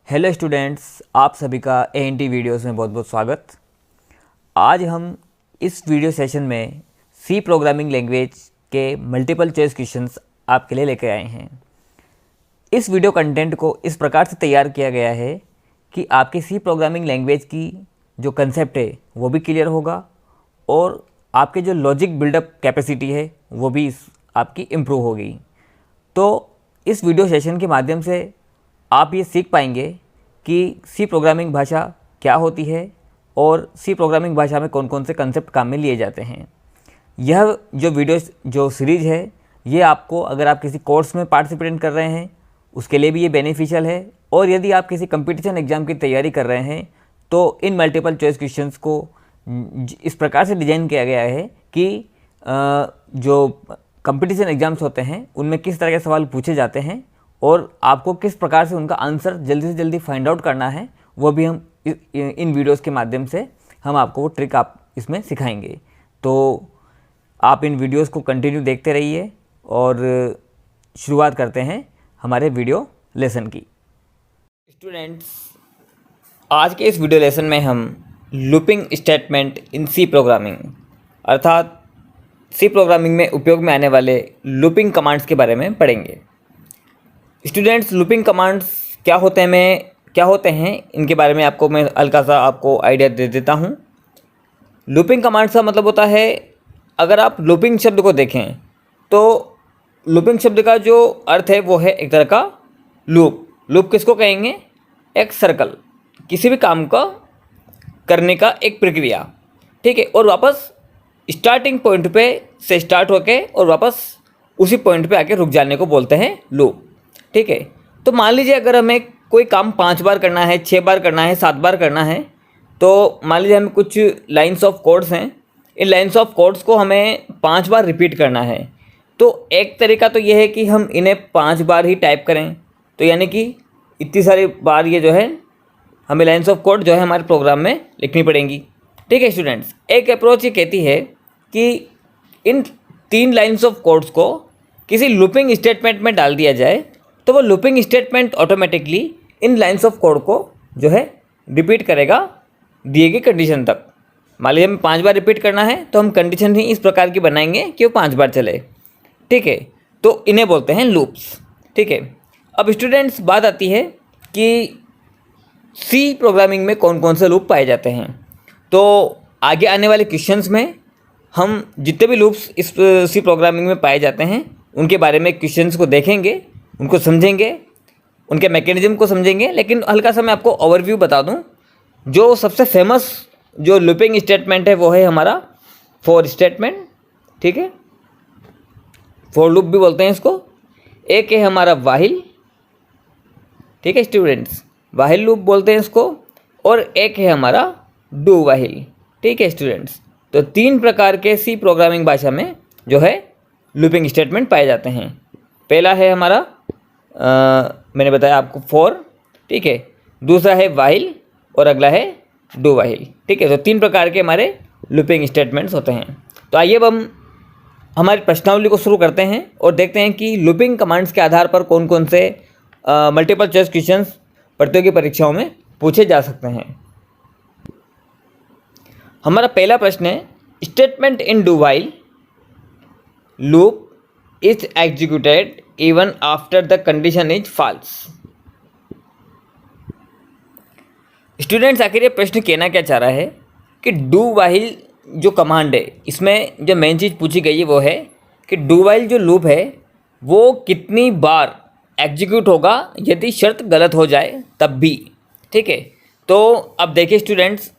Hello students, आप सभी का एएनटी वीडियोस में बहुत बहुत स्वागत। आज हम इस वीडियो सेशन में सी प्रोग्रामिंग लैंग्वेज के मल्टीपल चॉइस क्वेश्चंस आपके लिए लेकर आए हैं। इस वीडियो कंटेंट को इस प्रकार से तैयार किया गया है कि आपकी सी प्रोग्रामिंग लैंग्वेज की जो कंसेप्ट है वो भी क्लियर होगा और आपके जो लॉजिक बिल्डअप कैपेसिटी है वो भी आपकी इम्प्रूव होगी। तो इस वीडियो सेशन के माध्यम से आप ये सीख पाएंगे कि सी प्रोग्रामिंग भाषा क्या होती है और सी प्रोग्रामिंग भाषा में कौन कौन से कंसेप्ट काम में लिए जाते हैं। यह जो वीडियो जो सीरीज़ है ये आपको, अगर आप किसी कोर्स में पार्टिसिपेट कर रहे हैं उसके लिए भी ये बेनिफिशियल है, और यदि आप किसी कंपटीशन एग्ज़ाम की तैयारी कर रहे हैं तो इन मल्टीपल चॉइस क्वेश्चंस को इस प्रकार से डिज़ाइन किया गया है कि जो कंपटीशन एग्ज़ाम्स होते हैं उनमें किस तरह के सवाल पूछे जाते हैं और आपको किस प्रकार से उनका आंसर जल्दी से जल्दी फाइंड आउट करना है, वो भी हम इन वीडियोस के माध्यम से हम आपको वो ट्रिक आप इसमें सिखाएंगे। तो आप इन वीडियोस को कंटिन्यू देखते रहिए और शुरुआत करते हैं हमारे वीडियो लेसन की। स्टूडेंट्स, आज के इस वीडियो लेसन में हम looping statement in C programming अर्थात सी प्रोग्रामिंग में उपयोग में आने वाले लूपिंग कमांड्स के बारे में पढ़ेंगे। स्टूडेंट्स, लूपिंग कमांड्स क्या होते हैं इनके बारे में आपको मैं हल्का सा आपको आइडिया दे देता हूँ। लूपिंग कमांड्स का मतलब होता है, अगर आप लूपिंग शब्द को देखें तो लूपिंग शब्द का जो अर्थ है वो है एक तरह का लूप किसको कहेंगे? एक सर्कल, किसी भी काम का करने का एक प्रक्रिया, ठीक है, और वापस स्टार्टिंग पॉइंट पे से स्टार्ट होके और वापस उसी पॉइंट पे आके रुक जाने को बोलते हैं लूप, ठीक है। तो मान लीजिए अगर हमें कोई काम 5 बार करना है, 6 बार करना है, 7 बार करना है, तो मान लीजिए हमें कुछ लाइन्स ऑफ कोड्स हैं, इन लाइन्स ऑफ कोड्स को हमें 5 बार रिपीट करना है। तो एक तरीका तो ये है कि हम इन्हें 5 बार ही टाइप करें, तो यानी कि इतनी सारी बार ये जो है हमें लाइन्स ऑफ कोड जो है हमारे प्रोग्राम में लिखनी पड़ेंगी, ठीक है स्टूडेंट्स। एक अप्रोच ये कहती है कि इन 3 लाइन्स ऑफ कोड्स को किसी लूपिंग स्टेटमेंट में डाल दिया जाए तो वो looping statement automatically in lines of code को जो है रिपीट करेगा दिए गई कंडीशन तक। मान लीजिए हमें 5 बार रिपीट करना है तो हम कंडीशन ही इस प्रकार की बनाएंगे कि वो 5 बार चले, ठीक है। तो इन्हें बोलते हैं लूप्स, ठीक है। अब स्टूडेंट्स, बात आती है कि सी प्रोग्रामिंग में कौन कौन से लूप पाए जाते हैं। तो आगे आने वाले क्वेश्चंस में हम जितने भी लूप्स इस सी प्रोग्रामिंग में पाए जाते हैं उनके बारे में क्वेश्चंस को देखेंगे, उनको समझेंगे, उनके मैकेनिज्म को समझेंगे। लेकिन हल्का सा मैं आपको ओवरव्यू बता दूं। जो सबसे फेमस जो लूपिंग स्टेटमेंट है वो है हमारा फॉर स्टेटमेंट, ठीक है, फॉर लूप भी बोलते हैं इसको। एक है हमारा वाहिल, ठीक है स्टूडेंट्स, वाहिल लूप बोलते हैं इसको। और एक है हमारा डू वाहिल, ठीक है स्टूडेंट्स। तो 3 प्रकार के सी प्रोग्रामिंग भाषा में जो है लूपिंग स्टेटमेंट पाए जाते हैं। पहला है हमारा मैंने बताया आपको फॉर, ठीक है, दूसरा है वाहिल और अगला है डू वाहिल, ठीक है। तो 3 प्रकार के हमारे लूपिंग स्टेटमेंट्स होते हैं। तो आइए अब हम हमारी प्रश्नावली को शुरू करते हैं और देखते हैं कि लूपिंग कमांड्स के आधार पर कौन कौन से मल्टीपल चॉइस क्वेश्चंस प्रतियोगी परीक्षाओं में पूछे जा सकते हैं। हमारा पहला प्रश्न है, statement in do while loop is executed even after the condition is false. Students, आखिर ये प्रश्न कहना क्या चाह रहा है कि डू वाइल जो कमांड है इसमें जो मेन चीज़ पूछी गई है वो है कि डू वाइल जो लूप है वो कितनी बार एग्जीक्यूट होगा यदि शर्त गलत हो जाए तब भी, ठीक है। तो अब देखिए स्टूडेंट्स,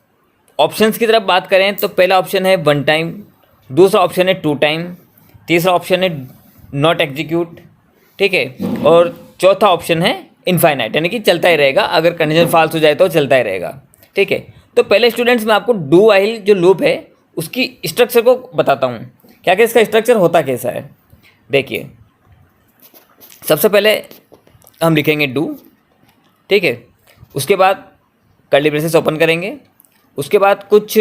ऑप्शंस की तरफ बात करें तो पहला ऑप्शन है 1 टाइम, दूसरा ऑप्शन है 2 टाइम, तीसरा ऑप्शन है नॉट एग्जीक्यूट, ठीक है, और चौथा ऑप्शन है इनफाइनाइट, यानी कि चलता ही रहेगा, अगर कंडीशन फॉल्स हो जाए तो चलता ही रहेगा, ठीक है। तो पहले स्टूडेंट्स मैं आपको डू वाइल जो लूप है उसकी स्ट्रक्चर को बताता हूँ, क्या क्या इसका स्ट्रक्चर होता कैसा है। देखिए, सबसे पहले हम लिखेंगे डू, ठीक है, उसके बाद कर्ली ब्रेसेस ओपन करेंगे, उसके बाद कुछ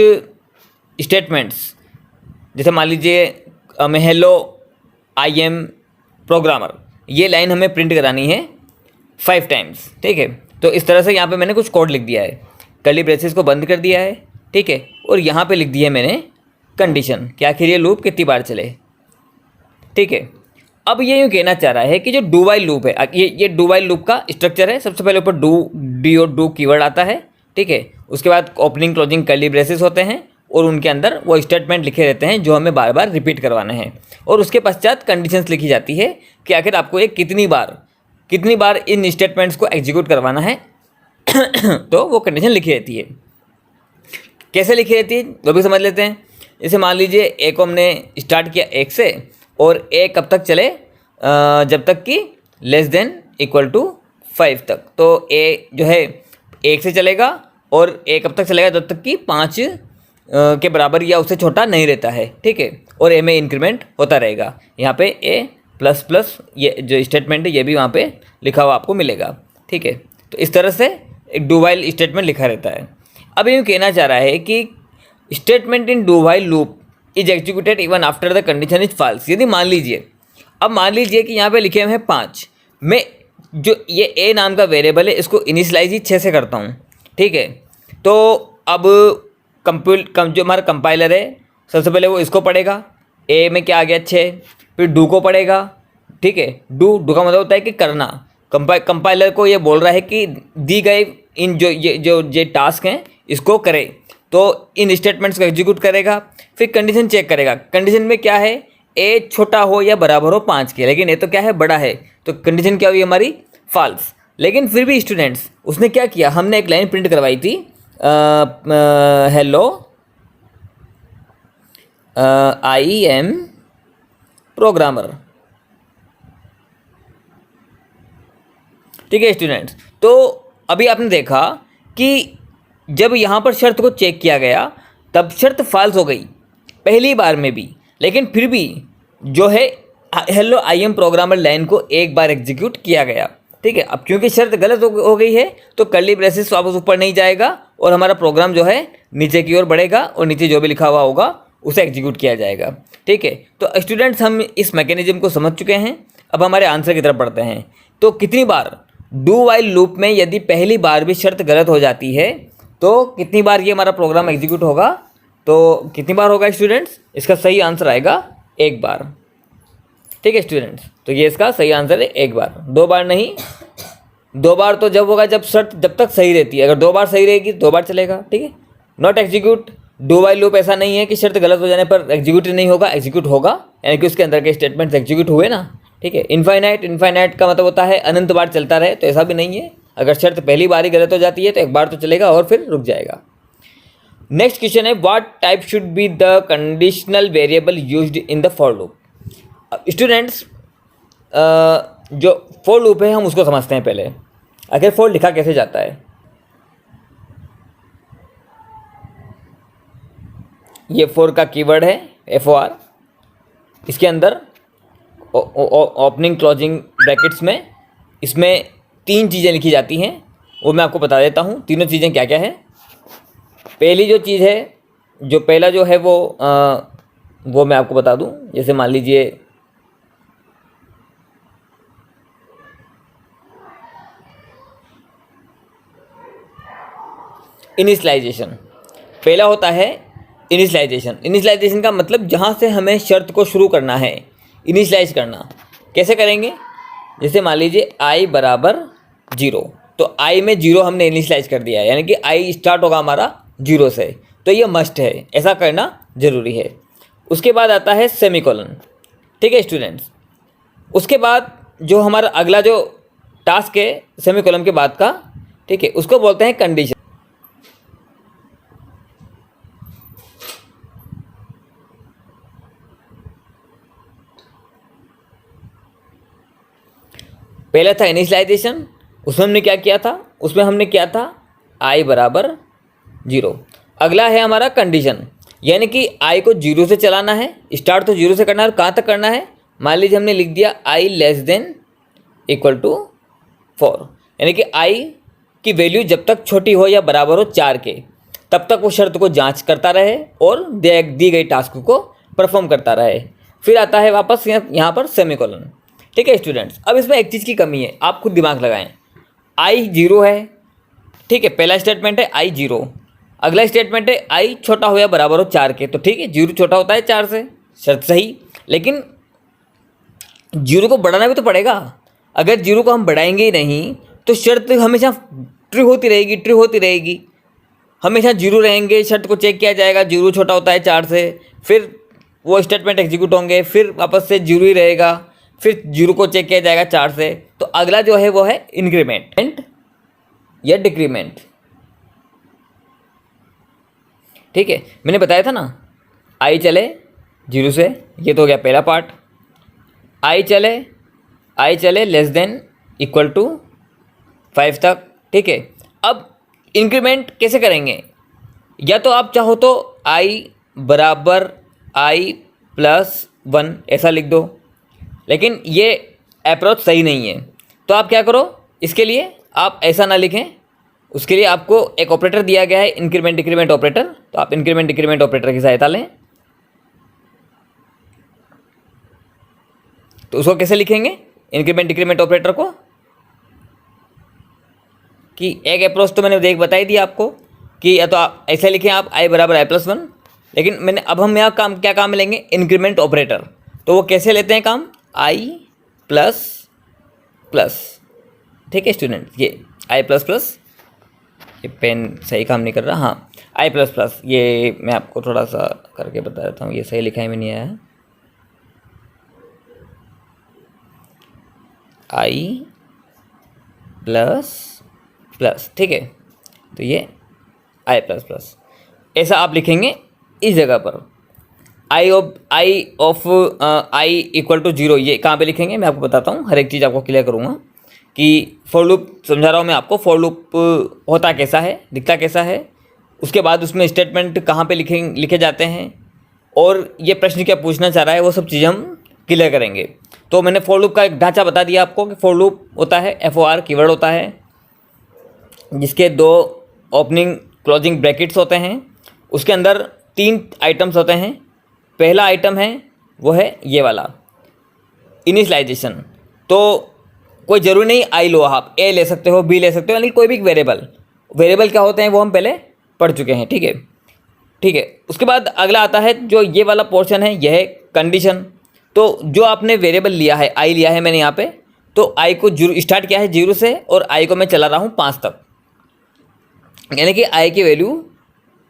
स्टेटमेंट्स, जैसे मान लीजिए हमें हेलो आई एम प्रोग्रामर, ये लाइन हमें प्रिंट करानी है 5 टाइम्स, ठीक है। तो इस तरह से यहाँ पे मैंने कुछ कोड लिख दिया है, कर्ली ब्रेसेस को बंद कर दिया है, ठीक है, और यहाँ पे लिख दिया है मैंने कंडीशन कि आखिर ये लूप कितनी बार चले, ठीक है। अब ये यूँ कहना चाह रहा है कि जो डू वाइल लूप है, ये डू वाइल लूप का स्ट्रक्चर है। सबसे पहले ऊपर डू कीवर्ड आता है, ठीक है, उसके बाद ओपनिंग क्लोजिंग कर्ली ब्रेसेस होते हैं और उनके अंदर वो स्टेटमेंट लिखे रहते हैं जो हमें बार बार रिपीट करवाना है, और उसके पश्चात कंडीशंस लिखी जाती है कि आखिर आपको ये कितनी बार इन स्टेटमेंट्स को एग्जीक्यूट करवाना है तो वो कंडीशन लिखी रहती है। कैसे लिखी रहती है वो भी समझ लेते हैं। जैसे मान लीजिए ए को हमने स्टार्ट किया 1 से, और ए कब तक चले, जब तक कि लेस देन इक्वल टू 5 तक। तो ए जो है 1 से चलेगा, और ए कब तक चलेगा, जब तक कि 5 के बराबर या उससे छोटा नहीं रहता है, ठीक है, और ए में इंक्रीमेंट होता रहेगा। यहाँ पे ए प्लस प्लस ये जो स्टेटमेंट है ये भी वहाँ पे लिखा हुआ आपको मिलेगा, ठीक है। तो इस तरह से एक डू वाइल स्टेटमेंट लिखा रहता है। अब यूँ कहना चाह रहा है कि statement in do while loop is executed even after the condition is false. यदि मान लीजिए कि यहाँ पे लिखे हुए हैं 5, मैं जो ये ए नाम का वेरिएबल है इसको इनिशियलाइज ही 6 से करता हूँ, ठीक है। तो अब जो हमारा कंपाइलर है सबसे पहले वो इसको पढ़ेगा, ए में क्या आ गया 6, फिर डू को पढ़ेगा, ठीक है। डू का मतलब होता है कि करना। कंपाइलर को ये बोल रहा है कि दी गए इन जो टास्क हैं इसको करे, तो इन स्टेटमेंट्स को एग्जीक्यूट करेगा, फिर कंडीशन चेक करेगा। कंडीशन में क्या है, ए छोटा हो या बराबर हो 5 के, लेकिन ए तो क्या है, बड़ा है, तो कंडीशन क्या हुई हमारी, फॉल्स। लेकिन फिर भी स्टूडेंट्स उसने क्या किया, हमने एक लाइन प्रिंट करवाई थी, हेलो आई एम प्रोग्रामर, ठीक है स्टूडेंट्स। तो अभी आपने देखा कि जब यहाँ पर शर्त को चेक किया गया तब शर्त फॉल्स हो गई पहली बार में भी, लेकिन फिर भी जो है hello I am programmer line को एक बार एग्जीक्यूट किया गया, ठीक है। अब क्योंकि शर्त गलत हो गई है तो कर्ली ब्रेसेस वापस ऊपर नहीं जाएगा और हमारा प्रोग्राम जो है नीचे की ओर बढ़ेगा और नीचे जो भी लिखा हुआ होगा उसे एग्जीक्यूट किया जाएगा, ठीक है। तो स्टूडेंट्स हम इस मैकेनिज्म को समझ चुके हैं। अब हमारे आंसर की तरफ बढ़ते हैं। तो कितनी बार डू वाइल लूप में यदि पहली बार भी शर्त गलत हो जाती है तो कितनी बार ये हमारा प्रोग्राम एग्जीक्यूट होगा, तो कितनी बार होगा स्टूडेंट्स, इसका सही आंसर आएगा 1 बार, ठीक है स्टूडेंट्स। तो ये इसका सही आंसर है 1 बार, 2 बार नहीं। 2 बार तो जब होगा जब शर्त जब तक सही रहती है, अगर 2 बार सही रहेगी 2 बार चलेगा, ठीक है। Not execute do while loop ऐसा नहीं है कि शर्त गलत हो जाने पर एग्जीक्यूट नहीं होगा, एग्जीक्यूट होगा, यानी कि उसके अंदर के स्टेटमेंट्स एग्जीक्यूट हुए ना, ठीक है। इनफाइनाइट का मतलब होता है अनंत बार चलता रहे, तो ऐसा भी नहीं है। अगर शर्त पहली बार ही गलत हो जाती है तो 1 बार तो चलेगा और फिर रुक जाएगा। नेक्स्ट क्वेश्चन है what type should be the conditional variable used in the for loop. Students जो फॉर लूप है हम उसको समझते हैं पहले। आखिर फॉर लिखा कैसे जाता है, ये फॉर का कीवर्ड है FOR, इसके अंदर ओपनिंग क्लोजिंग ब्रैकेट्स में इसमें 3 चीज़ें लिखी जाती हैं, वो मैं आपको बता देता हूँ। तीनों चीज़ें क्या क्या है। पहली जो चीज़ है, जो पहला जो है वो मैं आपको बता दूँ। जैसे मान लीजिए इनिशियलाइजेशन, पहला होता है इनिशियलाइजेशन। इनिशियलाइजेशन का मतलब जहाँ से हमें शर्त को शुरू करना है, इनिशियलाइज करना। कैसे करेंगे, जैसे मान लीजिए i बराबर 0, तो i में 0 हमने इनिशियलाइज कर दिया है, यानी कि i स्टार्ट होगा हमारा 0 से, तो ये मस्ट है, ऐसा करना ज़रूरी है। उसके बाद आता है सेमीकोलन, ठीक है स्टूडेंट्स। उसके बाद जो हमारा अगला जो टास्क है सेमीकोलन के बाद का, ठीक है, उसको बोलते हैं कंडीशन। पहला था इनिशियलाइजेशन, उसमें हमने क्या किया था, i बराबर 0। अगला है हमारा कंडीशन, यानी कि i को 0 से चलाना है, स्टार्ट तो 0 से करना है और कहाँ तक करना है। मान लीजिए हमने लिख दिया i less than equal to 4, यानी कि i की वैल्यू जब तक छोटी हो या बराबर हो 4 के, तब तक वो शर्त को जांच करता रहे और दी गई टास्क को परफॉर्म करता रहे। फिर आता है वापस यहाँ पर सेमीकोलन, ठीक है स्टूडेंट्स। अब इसमें एक चीज़ की कमी है, आप खुद दिमाग लगाएं। आई 0 है, ठीक है, पहला स्टेटमेंट है आई 0। अगला स्टेटमेंट है आई छोटा हो या बराबर हो 4 के, तो ठीक है 0 छोटा होता है 4 से, शर्त सही। लेकिन 0 को बढ़ाना भी तो पड़ेगा, अगर 0 को हम बढ़ाएंगे ही नहीं तो शर्त हमेशा ट्रू होती रहेगी, ट्रू होती रहेगी, हमेशा 0 रहेंगे, शर्त को चेक किया जाएगा, 0 छोटा होता है 4 से, फिर वो स्टेटमेंट एग्जीक्यूट होंगे, फिर वापस से 0 ही रहेगा, फिर 0 को चेक किया जाएगा 4 से। तो अगला जो है वो है इंक्रीमेंट या डिक्रीमेंट, ठीक है। मैंने बताया था ना आई चले 0 से, ये तो हो गया पहला पार्ट। आई चले लेस देन इक्वल टू 5 तक, ठीक है। अब इंक्रीमेंट कैसे करेंगे, या तो आप चाहो तो आई बराबर आई प्लस 1 ऐसा लिख दो, लेकिन ये अप्रोच सही नहीं है। तो आप क्या करो, इसके लिए आप ऐसा ना लिखें, उसके लिए आपको एक ऑपरेटर दिया गया है इंक्रीमेंट डिक्रीमेंट ऑपरेटर, तो आप इंक्रीमेंट डिक्रीमेंट ऑपरेटर की सहायता लें। तो उसको कैसे लिखेंगे इंक्रीमेंट डिक्रीमेंट ऑपरेटर को, कि एक अप्रोच तो मैंने देख बताई दी आपको कि या तो आप ऐसे लिखें आप आई बराबर आई प्लस 1, लेकिन मैंने अब हम यहाँ क्या काम लेंगे इंक्रीमेंट ऑपरेटर। तो वो कैसे लेते हैं काम, आई प्लस प्लस, ठीक है स्टूडेंट, ये आई प्लस प्लस, ये पेन सही काम नहीं कर रहा, हाँ आई प्लस प्लस, ये मैं आपको थोड़ा सा करके बता देता हूँ, ये सही लिखाई में नहीं आया है, आई प्लस प्लस, ठीक है। तो ये आई प्लस प्लस ऐसा आप लिखेंगे इस जगह पर, आई ऑफ आई इक्वल टू 0, ये कहाँ पे लिखेंगे मैं आपको बताता हूँ, हर एक चीज़ आपको क्लियर करूँगा कि फॉर लूप समझा रहा हूँ मैं आपको, फॉर लूप होता कैसा है, दिखता कैसा है, उसके बाद उसमें स्टेटमेंट कहाँ पे लिखे जाते हैं, और ये प्रश्न क्या पूछना चाह रहा है, वो सब चीज़ें हम क्लियर करेंगे। तो मैंने फॉर लूप का एक ढांचा बता दिया आपको कि फॉर लूप होता है FOR कीवर्ड होता है, जिसके 2 ओपनिंग क्लोजिंग ब्रैकेट्स होते हैं, उसके अंदर 3 आइटम्स होते हैं। पहला आइटम है वो है ये वाला इनिशियलाइजेशन, तो कोई ज़रूरी नहीं आई लो, आप ए ले सकते हो, बी ले सकते हो, यानी कोई भी वेरिएबल क्या होते हैं वो हम पहले पढ़ चुके हैं, ठीक है, ठीक है। उसके बाद अगला आता है जो ये वाला पोर्शन है, यह है कंडीशन। तो जो आपने वेरिएबल लिया है, आई लिया है मैंने यहाँ पे, तो आई को स्टार्ट किया है 0 से और आई को मैं चला रहा हूँ 5 तक, यानी कि आई की वैल्यू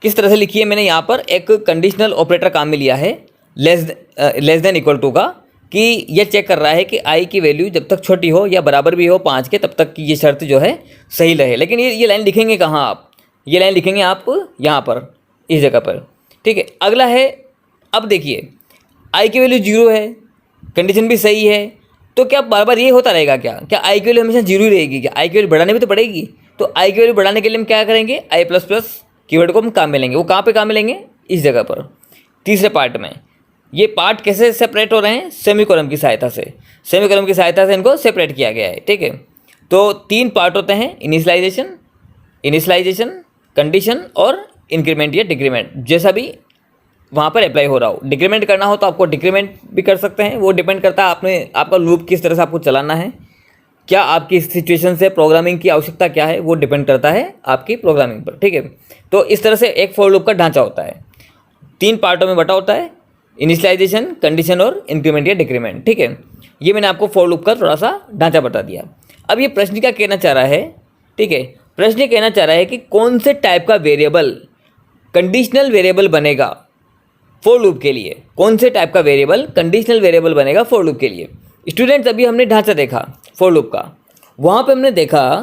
किस तरह से लिखी है मैंने यहाँ पर, एक कंडीशनल ऑपरेटर काम में लिया है लेस देन इक्वल टू का, कि ये चेक कर रहा है कि आई की वैल्यू जब तक छोटी हो या बराबर भी हो 5 के, तब तक की ये शर्त जो है सही रहे। लेकिन ये लाइन लिखेंगे कहाँ आप, ये लाइन लिखेंगे आप यहाँ पर इस जगह पर, ठीक है। अगला है, अब देखिए आई की वैल्यू 0 है, कंडीशन भी सही है, तो क्या बार बार ये होता रहेगा, क्या आई की वैल्यू हमेशा 0 ही रहेगी, क्या आई की वैल्यू बढ़ाने भी तो पड़ेगी। तो आई की वैल्यू बढ़ाने के लिए हम क्या करेंगे, आई प्लस प्लस कीवर्ड को हम काम में लेंगे। वो कहाँ पे काम में लेंगे, इस जगह पर तीसरे पार्ट में। ये पार्ट कैसे सेपरेट हो रहे हैं, सेमीकोलन की सहायता से, सेमीकोलन की सहायता से इनको सेपरेट किया गया है, ठीक है। तो 3 पार्ट होते हैं, इनिशियलाइजेशन, कंडीशन और इंक्रीमेंट या डिक्रीमेंट, जैसा भी वहाँ पर अप्लाई हो रहा हो। डिक्रीमेंट करना हो तो आपको डिक्रीमेंट भी कर सकते हैं, वो डिपेंड करता है आपका लूप किस तरह से आपको चलाना है, क्या आपकी सिचुएशन से प्रोग्रामिंग की आवश्यकता क्या है, वो डिपेंड करता है आपकी प्रोग्रामिंग पर, ठीक है। तो इस तरह से एक फॉर लूप का ढांचा होता है, 3 पार्टों में बटा होता है, इनिशियलाइजेशन, कंडीशन और इंक्रीमेंट या डिक्रीमेंट, ठीक है। ये मैंने आपको फॉर लूप का थोड़ा सा ढांचा बता दिया। अब ये प्रश्न क्या कहना चाह रहा है, ठीक है, प्रश्न ये कहना चाह रहा है कि कौन से टाइप का वेरिएबल कंडीशनल वेरिएबल बनेगा फॉर लूप के लिए, कौन से टाइप का वेरिएबल कंडीशनल वेरिएबल बनेगा फॉर लूप के लिए। स्टूडेंट्स, अभी हमने ढांचा देखा फॉर लूप का, वहाँ पे हमने देखा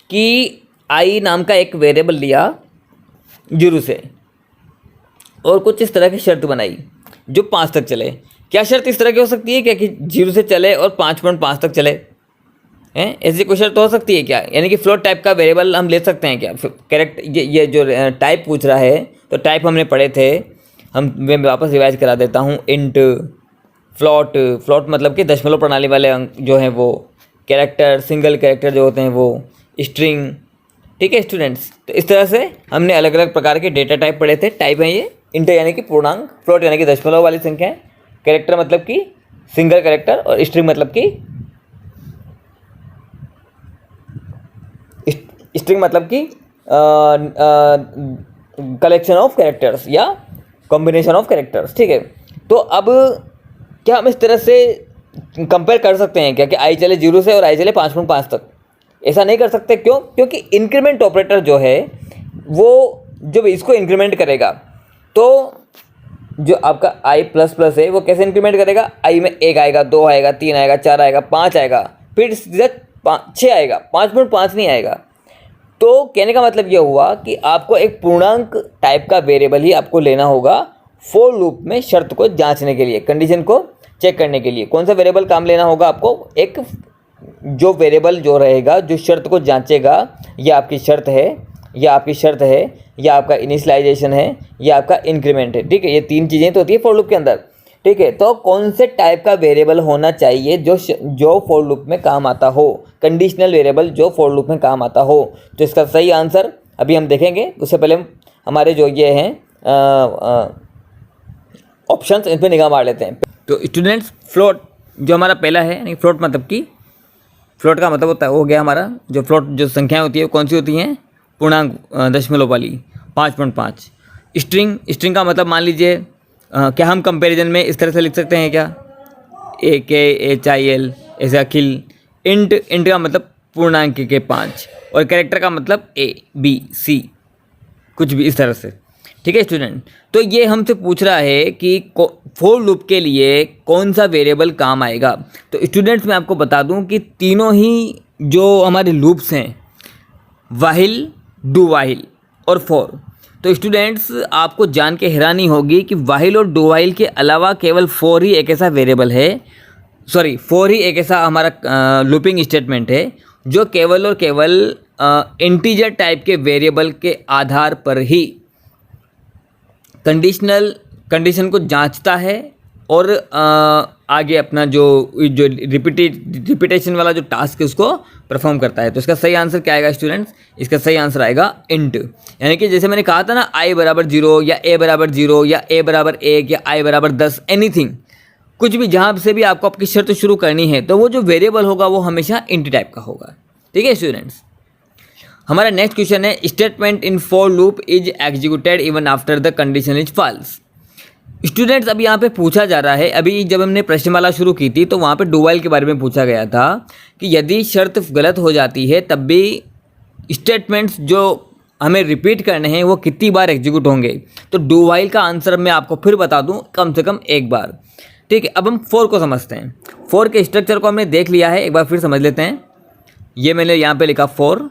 कि आई नाम का एक वेरिएबल लिया 0 से और कुछ इस तरह की शर्त बनाई जो 5 तक चले। क्या शर्त इस तरह की हो सकती है क्या कि 0 से चले और 5.5 तक चले हैं, ऐसी कोई शर्त हो सकती है क्या, यानी कि फ्लोट टाइप का वेरिएबल हम ले सकते हैं क्या, करेक्ट। ये जो टाइप पूछ रहा है, तो टाइप हमने पढ़े थे, मैं वापस रिवाइज करा देता हूँ। इंट, फ्लोट मतलब कि दशमलव प्रणाली वाले अंक जो हैं वो, कैरेक्टर, सिंगल कैरेक्टर जो होते हैं वो, स्ट्रिंग, ठीक है स्टूडेंट्स। तो इस तरह से हमने अलग अलग प्रकार के डेटा टाइप पढ़े थे। टाइप है ये, इंट यानी कि पूर्णांक, फ्लोट यानी कि दशमलव वाली संख्या है, कैरेक्टर मतलब कि सिंगल कैरेक्टर, और स्ट्रिंग मतलब कि स्ट्रिंग मतलब कि कलेक्शन ऑफ कैरेक्टर्स या कॉम्बिनेशन ऑफ कैरेक्टर्स, ठीक है। तो अब क्या हम इस तरह से कंपेयर कर सकते हैं क्या कि आई चले 0 से और आई चले 5.5 तक? ऐसा नहीं कर सकते। क्यों? क्योंकि इंक्रीमेंट ऑपरेटर जो है वो जब इसको इंक्रीमेंट करेगा तो जो आपका आई प्लस प्लस है वो कैसे इंक्रीमेंट करेगा? आई में 1 आएगा, 2 आएगा, 3 आएगा, 4 आएगा, 5 आएगा, फिर सीधा 6 आएगा, 5.5 नहीं आएगा। तो कहने का मतलब ये हुआ कि आपको एक पूर्णांक टाइप का वेरिएबल ही आपको लेना होगा फॉर लूप में शर्त को जांचने के लिए, कंडीशन को चेक करने के लिए। कौन सा वेरिएबल काम लेना होगा आपको? एक जो वेरिएबल जो रहेगा जो शर्त को जांचेगा, या आपकी शर्त है, या आपकी शर्त है, या आपका इनिशियलाइजेशन है, या आपका इंक्रीमेंट है, ठीक है। ये 3 चीज़ें तो होती है फॉर लूप के अंदर, ठीक है। तो कौन से टाइप का वेरिएबल होना चाहिए जो फॉर लूप में काम आता हो, कंडीशनल वेरिएबल जो फॉर लूप में काम आता हो? तो इसका सही आंसर अभी हम देखेंगे। उससे पहले हमारे जो ये हैं ऑप्शंस, इन पर निगाह मार लेते हैं। तो स्टूडेंट्स, फ्लोट जो हमारा पहला है, यानी फ्लोट मतलब कि फ्लोट का मतलब होता है हो गया हमारा जो फ्लोट जो संख्याएं होती है वो कौन सी होती हैं? पूर्णांक दशमलव वाली 5.5। स्ट्रिंग का मतलब मान लीजिए क्या हम कंपैरिजन में इस तरह से लिख सकते हैं क्या? AKHIL ऐसे अखिल। इंट का मतलब पूर्णांक के 5, और कैरेक्टर का मतलब ABC, कुछ भी इस तरह से, ठीक है स्टूडेंट। तो ये हमसे पूछ रहा है कि फॉर लूप के लिए कौन सा वेरिएबल काम आएगा। तो स्टूडेंट्स मैं आपको बता दूं कि तीनों ही जो हमारे लूप्स हैं, व्हाइल, डू व्हाइल और फॉर। तो स्टूडेंट्स आपको जान के हैरानी होगी कि व्हाइल और डू व्हाइल के अलावा केवल फॉर ही एक ऐसा वेरिएबल है, फॉर ही एक ऐसा हमारा लूपिंग स्टेटमेंट है जो केवल और केवल इंटीजर टाइप के वेरिएबल के आधार पर ही कंडीशन को जांचता है और आगे अपना जो रिपीटेशन वाला जो टास्क है उसको परफॉर्म करता है। तो इसका सही आंसर क्या आएगा स्टूडेंट्स? इसका सही आंसर आएगा इंट। यानी कि जैसे मैंने कहा था ना, i बराबर 0 या a बराबर 0 या a बराबर 1 या i बराबर 10, एनीथिंग, कुछ भी जहाँ से भी आपको आपकी शर्त शुरू करनी है तो वो जो वेरिएबल होगा वो हमेशा इंट टाइप का होगा, ठीक है स्टूडेंट्स। हमारा नेक्स्ट क्वेश्चन है, statement in for loop is executed even after the condition is false. Students अभी यहाँ पे पूछा जा रहा है, अभी जब हमने प्रश्नमाला शुरू की थी तो वहाँ पे डू व्हाइल के बारे में पूछा गया था कि यदि शर्त गलत हो जाती है तब भी स्टेटमेंट्स जो हमें रिपीट करने हैं वो कितनी बार एग्जीक्यूट होंगे। तो डू व्हाइल का आंसर मैं आपको फिर बता दूँ, कम से कम 1 बार, ठीक है। अब हम फॉर को समझते हैं। फॉर के स्ट्रक्चर को हमने देख लिया है, एक बार फिर समझ लेते हैं। ये मैंने यहाँ पे लिखा फॉर,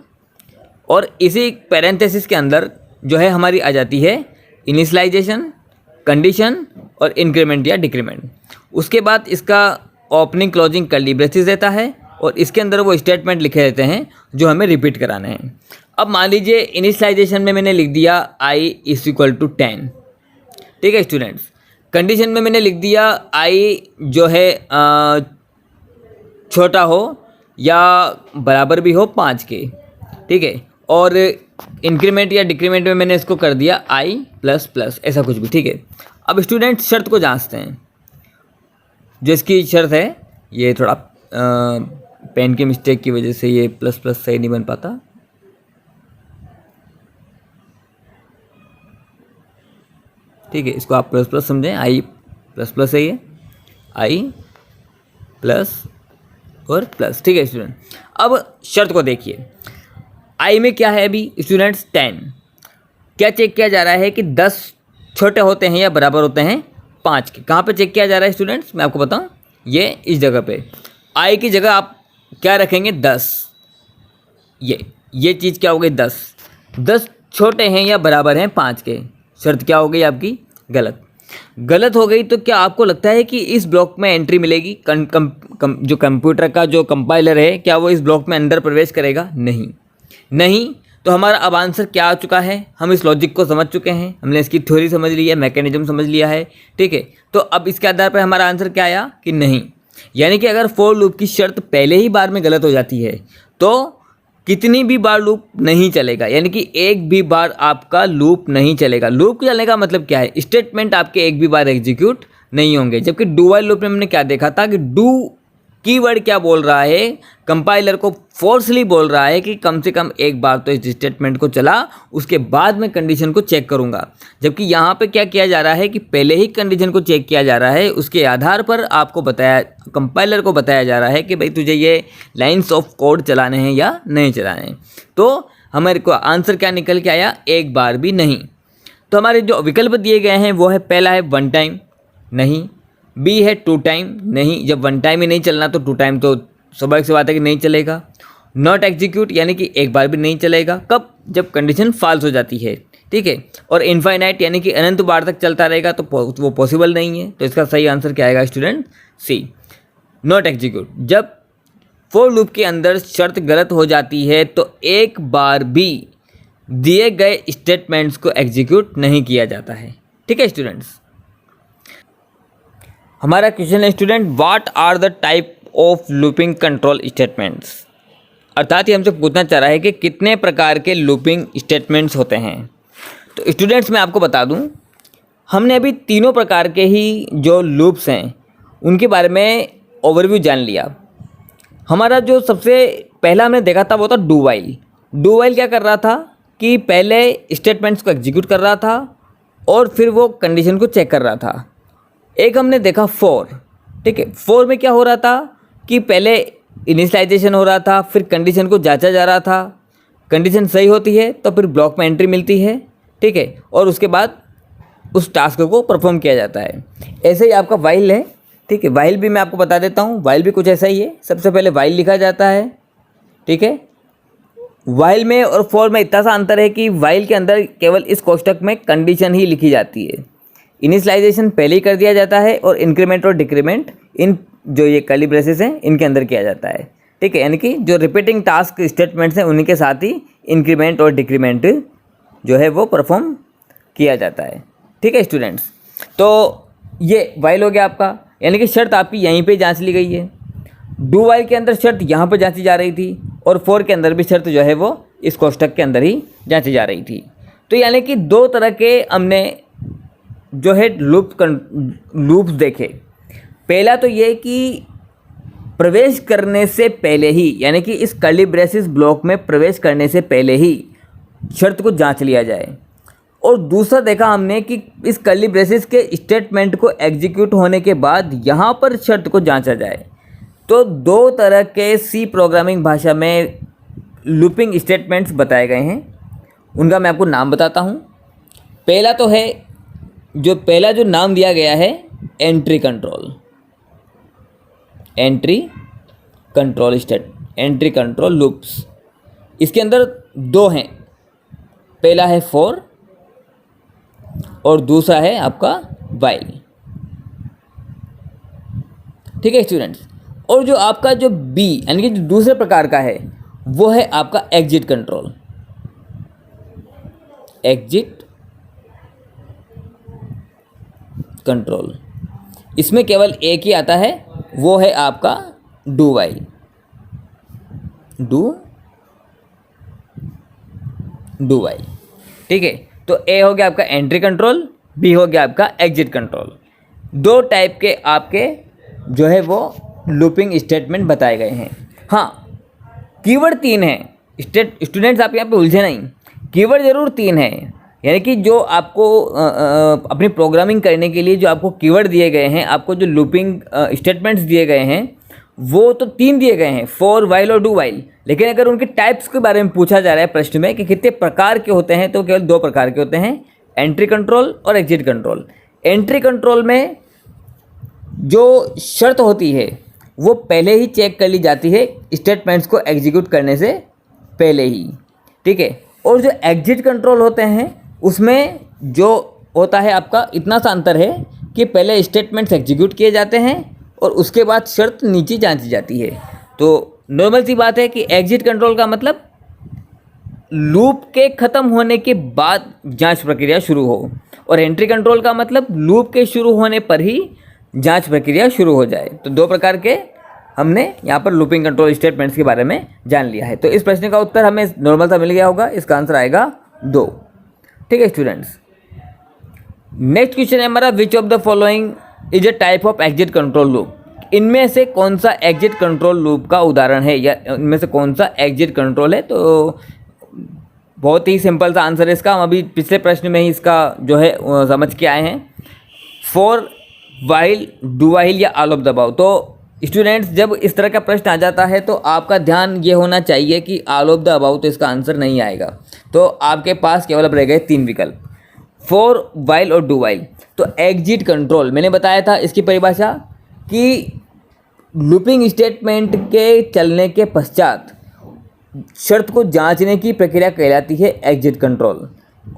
और इसी पैरेंथेसिस के अंदर जो है हमारी आ जाती है इनिशियलाइजेशन, कंडीशन और इंक्रीमेंट या डिक्रीमेंट। उसके बाद इसका ओपनिंग क्लोजिंग कर्ली ब्रेसेस रहता है और इसके अंदर वो स्टेटमेंट लिखे रहते हैं जो हमें रिपीट कराने हैं। अब मान लीजिए इनिशियलाइजेशन में मैंने लिख दिया i = 10, ठीक है स्टूडेंट्स। कंडीशन में मैंने लिख दिया i जो है छोटा हो या बराबर भी हो 5 के, ठीक है। और इंक्रीमेंट या डिक्रीमेंट में मैंने इसको कर दिया i++, ऐसा कुछ भी, ठीक है। अब स्टूडेंट शर्त को जांचते हैं। जो इसकी शर्त है, ये थोड़ा पेन की मिस्टेक की वजह से ये ++ सही नहीं बन पाता। ठीक है, इसको आप ++ समझें, i++ है ये, i प्लस और प्लस, ठीक है स्टूडेंट। अब शर्त को देखिए, आई में क्या है अभी स्टूडेंट्स 10। क्या चेक किया जा रहा है कि 10 छोटे होते हैं या बराबर होते हैं 5 के। कहाँ पे चेक किया जा रहा है स्टूडेंट्स? मैं आपको बताऊँ, ये इस जगह पे आई की जगह आप क्या रखेंगे? 10। ये चीज़ क्या हो गई? 10 छोटे हैं या बराबर हैं 5 के। शर्त क्या हो गई आपकी? गलत हो गई। तो क्या आपको लगता है कि इस ब्लॉक में एंट्री मिलेगी? जो कंप्यूटर का जो कंपाइलर है, क्या वो इस ब्लॉक में अंदर प्रवेश करेगा? नहीं। तो हमारा अब आंसर क्या आ चुका है? हम इस लॉजिक को समझ चुके हैं, हमने इसकी थ्योरी समझ ली है, मैकेनिज्म समझ लिया है, ठीक है। तो अब इसके आधार पर हमारा आंसर क्या आया कि नहीं। यानी कि अगर फॉर लूप की शर्त पहले ही बार में गलत हो जाती है तो कितनी भी बार लूप नहीं चलेगा, यानी कि एक भी बार आपका लूप नहीं चलेगा। लूप चलने का मतलब क्या है? स्टेटमेंट आपके एक भी बार एग्जीक्यूट नहीं होंगे। जबकि डू व्हाइल लूप में हमने क्या देखा था कि डू कीवर्ड क्या बोल रहा है, कंपाइलर को फोर्सली बोल रहा है कि कम से कम एक बार तो इस स्टेटमेंट को चला, उसके बाद मैं कंडीशन को चेक करूंगा। जबकि यहाँ पे क्या किया जा रहा है कि पहले ही कंडीशन को चेक किया जा रहा है, उसके आधार पर आपको बताया, कंपाइलर को बताया जा रहा है कि भाई तुझे ये लाइन्स ऑफ कोड चलाने हैं या नहीं चलाने हैं। तो हमारे को आंसर क्या निकल के आया, एक बार भी नहीं। तो हमारे जो विकल्प दिए गए हैं वो है, पहला है 1 टाइम, नहीं। बी है 2 टाइम, नहीं। जब 1 टाइम ही नहीं चलना तो 2 टाइम तो स्वाभाविक सी बात है कि नहीं चलेगा। नॉट एग्जीक्यूट यानी कि एक बार भी नहीं चलेगा, कब, जब कंडीशन फॉल्स हो जाती है, ठीक है। और इनफाइनाइट यानी कि अनंत बार तक चलता रहेगा तो वो पॉसिबल नहीं है। तो इसका सही आंसर क्या आएगा स्टूडेंट, सी, नॉट एग्जीक्यूट। जब फॉर लूप के अंदर शर्त गलत हो जाती है तो एक बार भी दिए गए स्टेटमेंट्स को एग्जीक्यूट नहीं किया जाता है, ठीक है स्टूडेंट्स। हमारा क्वेश्चन है student, what are the type of looping control statements, अर्थात ये हमसे पूछना चाह रहा है कि कितने प्रकार के लूपिंग स्टेटमेंट्स होते हैं। तो स्टूडेंट्स मैं आपको बता दूं, हमने अभी तीनों प्रकार के ही जो लूप्स हैं उनके बारे में ओवरव्यू जान लिया। हमारा जो सबसे पहला हमने देखा था वो था डू वाइल। डू वाइल क्या कर रहा था कि पहले स्टेटमेंट्स को एग्जीक्यूट कर रहा था और फिर वो कंडीशन को चेक कर रहा था। एक हमने देखा फॉर, ठीक है। फॉर में क्या हो रहा था कि पहले इनिशियलाइजेशन हो रहा था, फिर कंडीशन को जांचा जा रहा था, कंडीशन सही होती है तो फिर ब्लॉक में एंट्री मिलती है, ठीक है, और उसके बाद उस टास्क को परफॉर्म किया जाता है। ऐसे ही आपका वाइल है, ठीक है। वाइल भी मैं आपको बता देता हूँ, वाइल भी कुछ ऐसा ही है। सबसे पहले वाइल लिखा जाता है, ठीक है। वाइल में और फॉर में इतना सा अंतर है कि वाइल के अंदर केवल इस कोष्टक में कंडीशन ही लिखी जाती है, इनिशियलाइजेशन पहले ही कर दिया जाता है और इंक्रीमेंट और डिक्रीमेंट इन जो ये कर्ली ब्रेसेस हैं इनके अंदर किया जाता है, ठीक है। यानी कि जो रिपीटिंग टास्क स्टेटमेंट्स हैं उन्हीं के साथ ही इंक्रीमेंट और डिक्रीमेंट जो है वो परफॉर्म किया जाता है, ठीक है स्टूडेंट्स। तो ये वाइल हो गया आपका, यानी कि शर्त आपकी यहीं पे जांच ली गई है। डू वाइल के अंदर शर्त यहाँ पर जांची जा रही थी और फॉर के अंदर भी शर्त जो है वो इस कोष्टक के अंदर ही जांची जा रही थी। तो यानी कि दो तरह के हमने जो है लूप्स देखे। पहला तो ये कि प्रवेश करने से पहले ही, यानी कि इस कर्ली ब्रेसेस ब्लॉक में प्रवेश करने से पहले ही शर्त को जांच लिया जाए। और दूसरा देखा हमने कि इस कर्ली ब्रेसेस के स्टेटमेंट को एग्जीक्यूट होने के बाद यहाँ पर शर्त को जांचा जाए। तो दो तरह के सी प्रोग्रामिंग भाषा में लूपिंग स्टेटमेंट्स बताए गए हैं, उनका मैं आपको नाम बताता हूँ। पहला तो है, पहला जो नाम दिया गया है entry control, entry control loops. इसके अंदर दो हैं, पहला है फॉर और दूसरा है आपका वाइल, ठीक है स्टूडेंट्स। और जो आपका जो बी यानी कि जो दूसरे प्रकार का है वो है आपका एग्जिट कंट्रोल, इसमें केवल एक ही आता है, वो है आपका डू वाइल, ठीक है। तो ए हो गया आपका एंट्री कंट्रोल, बी हो गया आपका एग्जिट कंट्रोल। दो टाइप के आपके जो है वो लूपिंग स्टेटमेंट बताए गए हैं। हाँ, कीवर्ड 3 है स्टूडेंट्स, आप यहाँ पे उलझे नहीं, कीवर्ड ज़रूर 3 है। यानी कि जो आपको अपनी प्रोग्रामिंग करने के लिए जो आपको कीवर्ड दिए गए हैं, आपको जो लूपिंग स्टेटमेंट्स दिए गए हैं वो तो 3 दिए गए हैं, फॉर, वाइल और डू वाइल। लेकिन अगर उनके टाइप्स के बारे में पूछा जा रहा है प्रश्न में कि कितने प्रकार के होते हैं, तो केवल 2 प्रकार के होते हैं, एंट्री कंट्रोल और एग्जिट कंट्रोल। एंट्री कंट्रोल में जो शर्त होती है वो पहले ही चेक कर ली जाती है स्टेटमेंट्स को एग्जीक्यूट करने से पहले ही, ठीक है। और जो एग्जिट कंट्रोल होते हैं उसमें जो होता है आपका इतना सा अंतर है कि पहले स्टेटमेंट्स एग्जीक्यूट किए जाते हैं और उसके बाद शर्त नीचे जांची जाती है। तो नॉर्मल सी बात है कि एग्जिट कंट्रोल का मतलब लूप के ख़त्म होने के बाद जांच प्रक्रिया शुरू हो, और एंट्री कंट्रोल का मतलब लूप के शुरू होने पर ही जांच प्रक्रिया शुरू हो जाए। तो 2 प्रकार के हमने यहाँ पर लूपिंग कंट्रोल स्टेटमेंट्स के बारे में जान लिया है। तो इस प्रश्न का उत्तर हमें नॉर्मल सा मिल गया होगा, इसका आंसर आएगा 2, ठीक है स्टूडेंट्स। नेक्स्ट क्वेश्चन है हमारा, which of the following is a type of exit control loop. इनमें से कौन सा एग्जिट कंट्रोल लूप का उदाहरण है, या इनमें से कौन सा एग्जिट कंट्रोल है? तो बहुत ही सिंपल सा आंसर है इसका। हम अभी पिछले प्रश्न में ही इसका जो है समझ के आए हैं। फॉर, वाइल, डू वाइल या ऑल ऑफ द अबव। तो स्टूडेंट्स, जब इस तरह का प्रश्न आ जाता है तो आपका ध्यान ये होना चाहिए कि ऑल ऑफ द अबव तो इसका आंसर नहीं आएगा। तो आपके पास केवल अब रह गए 3 विकल्प, फॉर, वाइल और डू वाइल। तो एग्जिट कंट्रोल मैंने बताया था इसकी परिभाषा कि लूपिंग स्टेटमेंट के चलने के पश्चात शर्त को जांचने की प्रक्रिया कहलाती है एग्जिट कंट्रोल,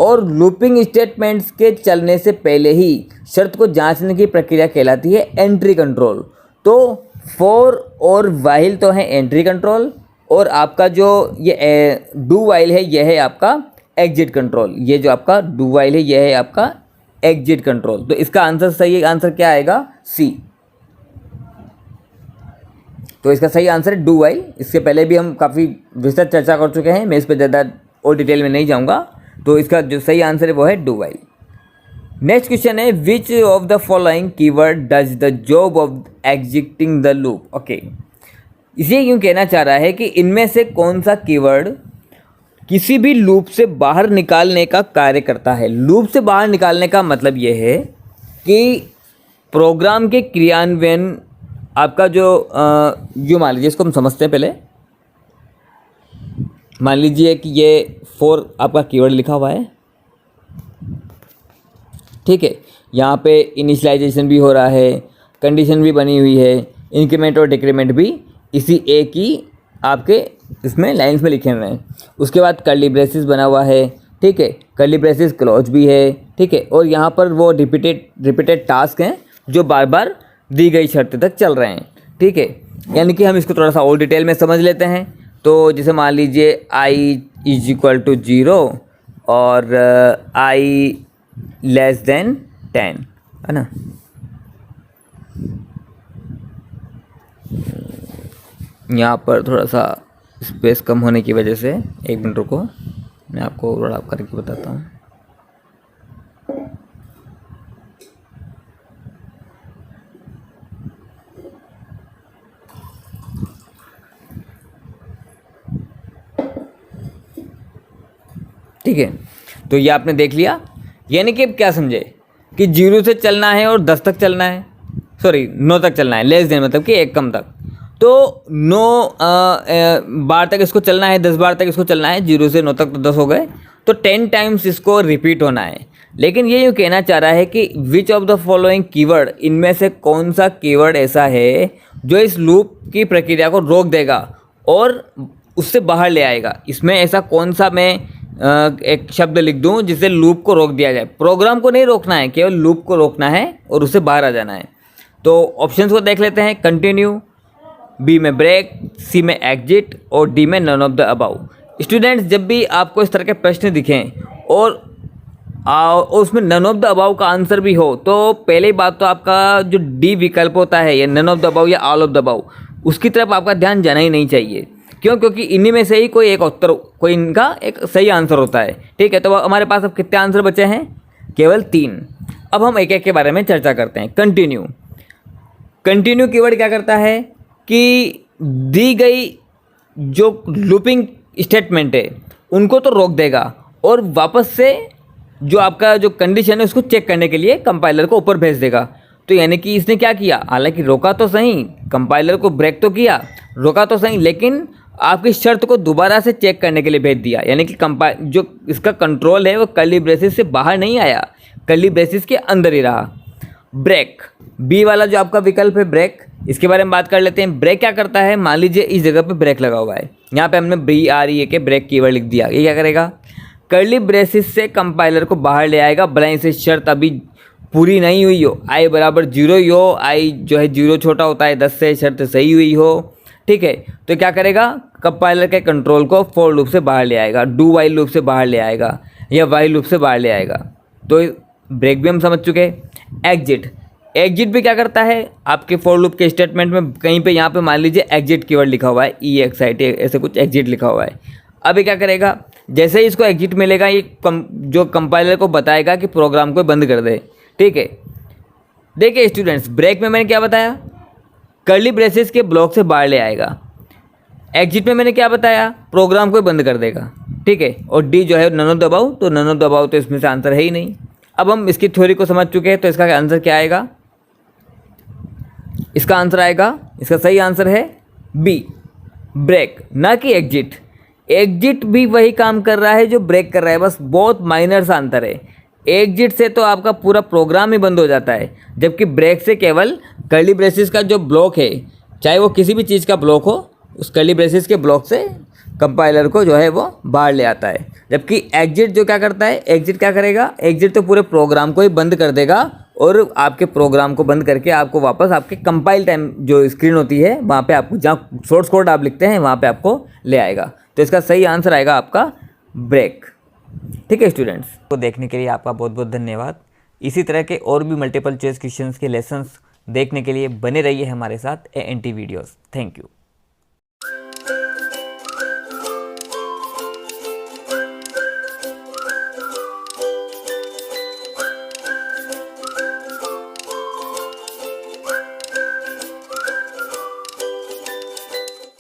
और लूपिंग स्टेटमेंट्स के चलने से पहले ही शर्त को जांचने की प्रक्रिया कहलाती है एंट्री कंट्रोल। तो फॉर और वाइल तो है एंट्री कंट्रोल, और आपका जो ये डू वाइल है यह है आपका एग्जिट कंट्रोल। ये जो आपका डू वाइल है यह है आपका एग्जिट कंट्रोल। तो इसका आंसर, सही आंसर क्या आएगा? सी। तो इसका सही आंसर है डू वाइल। इसके पहले भी हम काफ़ी विस्तृत चर्चा कर चुके हैं, मैं इस पर ज़्यादा और डिटेल में नहीं जाऊँगा। तो इसका जो सही आंसर है वो है डू वाइल। नेक्स्ट क्वेश्चन है, which of the following keyword does the job of exiting the loop? Okay, इसे यूँ कहना चाह रहा है कि इनमें से कौन सा कीवर्ड किसी भी लूप से बाहर निकालने का कार्य करता है। लूप से बाहर निकालने का मतलब ये है कि प्रोग्राम के क्रियान्वयन आपका जो यूँ मान लीजिए, इसको हम समझते हैं पहले। मान लीजिए कि ये फॉर आपका कीवर्ड लिखा हुआ है, ठीक है। यहाँ पे इनिशियलाइजेशन भी हो रहा है, कंडीशन भी बनी हुई है, इंक्रीमेंट और डिक्रीमेंट भी इसी ए की आपके इसमें लाइन्स में लिखे हुए हैं। उसके बाद कर्ली ब्रेसेस बना हुआ है, ठीक है। कर्ली ब्रेसेस क्लोज भी है, ठीक है। और यहाँ पर वो रिपीटेड टास्क हैं जो बार बार दी गई शर्त तक चल रहे हैं, ठीक है। यानी कि हम इसको थोड़ा सा और डिटेल में समझ लेते हैं। तो जैसे मान लीजिए i इज इक्वल टू 0 और i लेस देन 10, है ना। यहाँ पर थोड़ा सा स्पेस कम होने की वजह से, 1 मिनट रुको, मैं आपको थोड़ा करके बताता हूँ। ठीक है, तो ये आपने देख लिया। यानी कि अब क्या समझे कि 0 से चलना है और 10 तक चलना है, सॉरी 9 तक चलना है, लेस देन मतलब कि 1 कम तक। तो 9 बार तक इसको चलना है, 10 बार तक इसको चलना है, 0 से 9 तक तो 10 हो गए, तो 10 टाइम्स इसको रिपीट होना है। लेकिन ये यूँ कहना चाह रहा है कि which of the following keyword, इनमें से कौन सा कीवर्ड ऐसा है जो इस लूप की प्रक्रिया को रोक देगा और उससे बाहर ले आएगा। इसमें ऐसा कौन सा मैं एक शब्द लिख दूं जिससे लूप को रोक दिया जाए। प्रोग्राम को नहीं रोकना है, केवल लूप को रोकना है और उससे बाहर आ जाना है। तो ऑप्शंस को देख लेते हैं, कंटिन्यू, बी में ब्रेक, सी में एग्जिट और डी में none of the above. Students, जब भी आपको इस तरह के प्रश्न दिखें और उसमें नन ऑफ द अबाउ का आंसर भी हो, तो पहली बात तो आपका जो डी विकल्प होता है, या नन ऑफ द अबाउ या ऑल ऑफ द अबाउ, उसकी तरफ आपका ध्यान जाना ही नहीं चाहिए। क्यों? क्योंकि इन्हीं में से ही कोई एक उत्तर, कोई इनका एक सही आंसर होता है, ठीक है। तो हमारे पास अब कितने आंसर बचे हैं? केवल 3। अब हम एक एक के बारे में चर्चा करते हैं। कंटिन्यू, कंटिन्यू कीवर्ड क्या करता है कि दी गई जो लूपिंग स्टेटमेंट है उनको तो रोक देगा और वापस से जो आपका जो कंडीशन है उसको चेक करने के लिए कंपाइलर को ऊपर भेज देगा। तो यानी कि इसने क्या किया, हालांकि रोका तो सही, कंपाइलर को ब्रेक तो किया, रोका तो सही, लेकिन आपकी शर्त को दोबारा से चेक करने के लिए भेज दिया। यानी कि जो इसका कंट्रोल है वो कर्ली ब्रेसेस से बाहर नहीं आया, कर्ली ब्रेसेस के अंदर ही रहा। ब्रेक, बी वाला जो आपका विकल्प है ब्रेक, इसके बारे में बात कर लेते हैं। ब्रेक क्या करता है? मान लीजिए इस जगह पे ब्रेक लगा हुआ है, यहाँ पे हमने BREAK के ब्रेक कीवर्ड लिख दिया। ये क्या करेगा? कर्ली ब्रेसेस से कंपाइलर को बाहर ले आएगा, भले से शर्त अभी पूरी नहीं हुई हो, i बराबर 0 ही हो, i जो है 0 छोटा होता है 10 से, शर्त सही हुई हो, ठीक है। तो क्या करेगा? कंपाइलर के कंट्रोल को फॉर लूप से बाहर ले आएगा, डू वाइल लूप से बाहर ले आएगा या वाइल लूप से बाहर ले आएगा। तो ब्रेक भी हम समझ चुके। एग्जिट, एग्जिट भी क्या करता है? आपके फॉर लूप के स्टेटमेंट में कहीं पे यहाँ पे मान लीजिए एग्जिट कीवर्ड लिखा हुआ है, EXIT ऐसे कुछ एग्जिट लिखा हुआ है। अब ये क्या करेगा? जैसे ही इसको एग्जिट मिलेगा, ये जो कंपाइलर को बताएगा कि प्रोग्राम को बंद कर दे, ठीक है। देखिए स्टूडेंट्स, ब्रेक में मैंने क्या बताया कर्ली ब्रेसेस के ब्लॉक से बाहर ले आएगा। एग्जिट में मैंने क्या बताया, प्रोग्राम को बंद कर देगा, ठीक है। और डी जो है नन ऑफ द अबव, तो नन ऑफ द अबव तो इसमें से आंसर है ही नहीं। अब हम इसकी थ्योरी को समझ चुके हैं, तो इसका आंसर क्या आएगा, इसका आंसर आएगा, इसका सही आंसर है बी, ब्रेक, ना कि एग्जिट। एग्जिट भी वही काम कर रहा है जो ब्रेक कर रहा है, बस बहुत माइनर सा अंतर है। एग्जिट से तो आपका पूरा प्रोग्राम ही बंद हो जाता है, जबकि ब्रेक से केवल कर्ली ब्रेसेस का जो ब्लॉक है, चाहे वो किसी भी चीज़ का ब्लॉक हो, उस कर्ली ब्रेसेस के ब्लॉक से कंपाइलर को जो है वो बाहर ले आता है। जबकि एग्जिट जो क्या करता है, एग्जिट क्या करेगा, एग्जिट तो पूरे प्रोग्राम को ही बंद कर देगा और आपके प्रोग्राम को बंद करके आपको वापस आपके कंपाइल टाइम जो स्क्रीन होती है वहाँ पे आपको, जहाँ सोर्स कोड आप लिखते हैं वहाँ पे आपको ले आएगा। तो इसका सही आंसर आएगा आपका ब्रेक। ठीक है स्टूडेंट्स, तो देखने के लिए आपका बहुत बहुत धन्यवाद। इसी तरह के और भी मल्टीपल चॉइस क्वेश्चंस के लेसन्स देखने के लिए बने रहिए हमारे साथ ANT वीडियोस। Thank you.